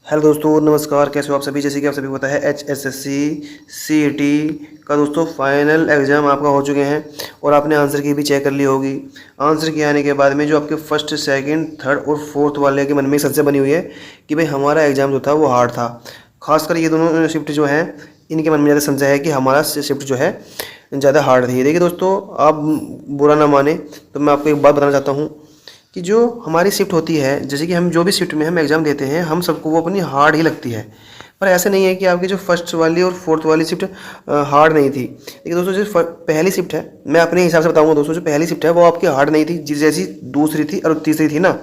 Hello दोस्तों, नमस्कार। कैसे हो आप सभी। जैसे कि आप सभी को पता है HSSC CET का दोस्तों फाइनल एग्ज़ाम आपका हो चुके हैं और आपने आंसर की भी चेक कर ली होगी। आंसर की आने के बाद में जो आपके फर्स्ट सेकंड थर्ड और फोर्थ वाले के मन में संशय बनी हुई है कि भाई हमारा एग्ज़ाम जो था वो हार्ड था। खासकर ये दोनों शिफ्ट जो हैं इनके मन में ज़्यादा संशय है कि हमारा शिफ्ट जो है ज़्यादा हार्ड थी। देखिए दोस्तों, आप बुरा ना माने तो मैं आपको एक बात बताना चाहता हूँ कि जो हमारी शिफ्ट होती है, जैसे कि हम जो भी शिफ्ट में हम एग्ज़ाम देते हैं, हम सबको वो अपनी हार्ड ही लगती है। पर ऐसा नहीं है कि आपकी जो फर्स्ट वाली और फोर्थ वाली शिफ्ट हार्ड नहीं थी। देखिए दोस्तों, जो पहली शिफ्ट है, मैं अपने हिसाब से बताऊंगा दोस्तों, जो पहली शिफ्ट है वो आपकी हार्ड नहीं थी। जैसी दूसरी थी और तीसरी थी ना,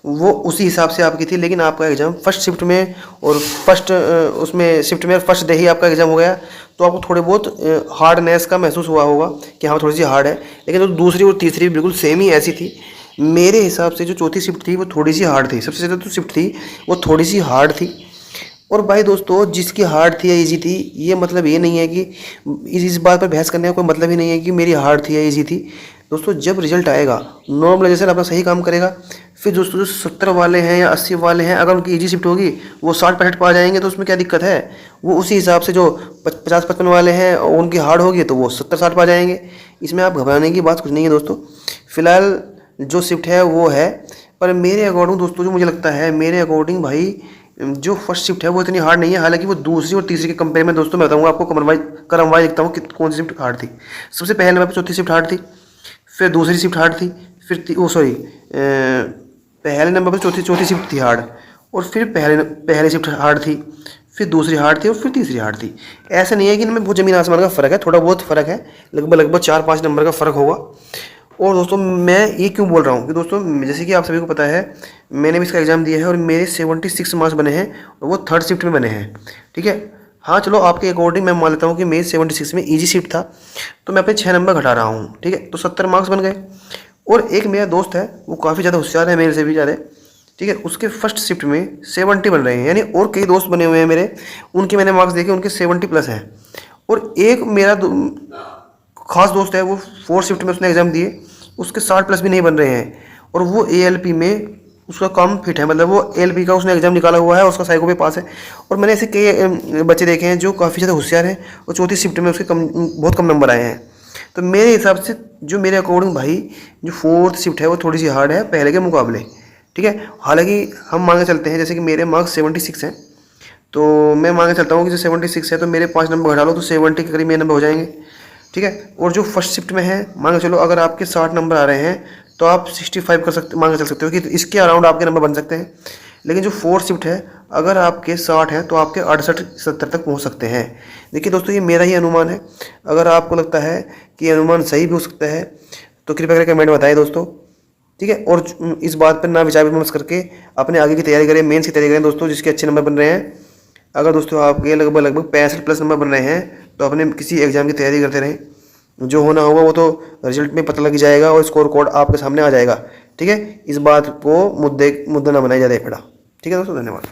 वो उसी हिसाब से आपकी थी। लेकिन आपका एग्ज़ाम फर्स्ट शिफ्ट में और फर्स्ट उसमें शिफ्ट में फर्स्ट डे ही आपका एग्ज़ाम हो गया, तो आपको थोड़े बहुत हार्डनेस का महसूस हुआ होगा कि हाँ थोड़ी सी हार्ड है। लेकिन जो दूसरी और तीसरी बिल्कुल सेम ही ऐसी थी। मेरे हिसाब से जो चौथी शिफ्ट थी वो थोड़ी सी हार्ड थी। सबसे ज़्यादा जो शिफ्ट थी वो थोड़ी सी हार्ड थी। और भाई दोस्तों, जिसकी हार्ड थी या इजी थी, ये मतलब ये नहीं है कि इस बात पर बहस करने का कोई मतलब ही नहीं है कि मेरी हार्ड थी या इजी थी। दोस्तों, जब रिजल्ट आएगा, नॉर्मलाइजेशन अपना सही काम करेगा, फिर दोस्तों जो 70 वाले हैं या 80 वाले हैं, अगर उनकी इजी शिफ्ट होगी वो 60-65 पा जाएंगे तो उसमें क्या दिक्कत है। वो उसी हिसाब से जो 50-55 वाले हैं और उनकी हार्ड होगी तो वो 70-60 पा जाएंगे। इसमें आप घबराने की बात कुछ नहीं है दोस्तों। फिलहाल जो शिफ्ट है वो है। पर मेरे अकॉर्डिंग दोस्तों, जो मुझे लगता है, मेरे अकॉर्डिंग भाई जो फर्स्ट शिफ्ट है वो इतनी हार्ड नहीं है। हालांकि वो दूसरी और तीसरी के कंपेयर में दोस्तों मैं बताऊंगा आपको क्रम वाइज देखता हूँ कि कौन सी शिफ्ट हार्ड थी। सबसे पहले नंबर पर चौथी शिफ्ट हार्ड थी, फिर दूसरी शिफ्ट हार्ड थी, फिर पहले नंबर पर चौथी शिफ्ट थी हार्ड, और फिर पहले शिफ्ट हार्ड थी, फिर दूसरी हार्ड थी और फिर तीसरी हार्ड थी। ऐसा नहीं है कि इनमें बहुत ज़मीन आसमान का फ़र्क है, थोड़ा बहुत फ़र्क है, लगभग 4-5 नंबर का फ़र्क होगा। और दोस्तों, मैं ये क्यों बोल रहा हूँ कि दोस्तों, जैसे कि आप सभी को पता है, मैंने भी इसका एग्ज़ाम दिया है और मेरे 76 मार्क्स बने हैं और वो थर्ड शिफ्ट में बने हैं। ठीक है। हाँ चलो, आपके अकॉर्डिंग मैं मान लेता हूँ कि मेरी 76 में ईजी शिफ्ट था, तो मैं अपने 6 नंबर घटा रहा हूँ। ठीक है, तो 70 मार्क्स बन गए। और एक मेरा दोस्त है, वो काफ़ी ज़्यादा होशियार है, मेरे से भी ज़्यादा। ठीक है, उसके फर्स्ट शिफ्ट में 70 बन रहे हैं, यानी और कई दोस्त बने हुए हैं मेरे, उनके मैंने मार्क्स देखे, उनके 70 प्लस हैं। और एक मेरा खास दोस्त है, वो फोर्थ शिफ्ट में उसने एग्ज़ाम दिए, उसके 60 प्लस भी नहीं बन रहे हैं, और वो ALP में उसका कम फिट है, मतलब वो ALP का उसने एग्ज़ाम निकाला हुआ है और उसका साइको पे पास है। और मैंने ऐसे कई बच्चे देखे हैं जो काफ़ी ज़्यादा होशियार हैं और चौथी शिफ्ट में उसके बहुत कम नंबर आए हैं। तो मेरे हिसाब से, जो मेरे अकॉर्डिंग भाई, जो फोर्थ शिफ्ट है वो थोड़ी सी हार्ड है पहले के मुकाबले। ठीक है। हालांकि हम मान के चलते हैं, जैसे कि मेरे मार्क्स 76 हैं, तो मैं मान के चलता हूँ कि जो 76 है तो मेरे 5 नंबर घटा लो तो 70 के करीब मेरे नंबर हो जाएंगे। ठीक है। और जो फर्स्ट शिफ्ट में है, मान के चलो अगर आपके 60 नंबर आ रहे हैं तो आप 65 कर सकते, मान के चल सकते हो कि इसके अराउंड आपके नंबर बन सकते हैं। लेकिन जो फोर्थ शिफ्ट है, अगर आपके 60 हैं तो आपके 68-70 तक पहुंच सकते हैं। देखिए दोस्तों, ये मेरा ही अनुमान है। अगर आपको लगता है कि अनुमान सही भी हो सकता है तो कृपया करके कमेंट बताएं दोस्तों। ठीक है। और इस बात पर ना विचार विमर्श करके अपने आगे की तैयारी करें, मेंस की तैयारी करें दोस्तों, जिसके अच्छे नंबर बन रहे हैं। अगर दोस्तों आपके लगभग 65 प्लस नंबर बन रहे हैं तो अपने किसी एग्ज़ाम की तैयारी करते रहें। जो होना होगा वो तो रिजल्ट में पता लग जाएगा और स्कोर कोड आपके सामने आ जाएगा। ठीक है। इस बात को मुद्दा ना बनाया ज़्यादा बड़ा। ठीक है दोस्तों, धन्यवाद।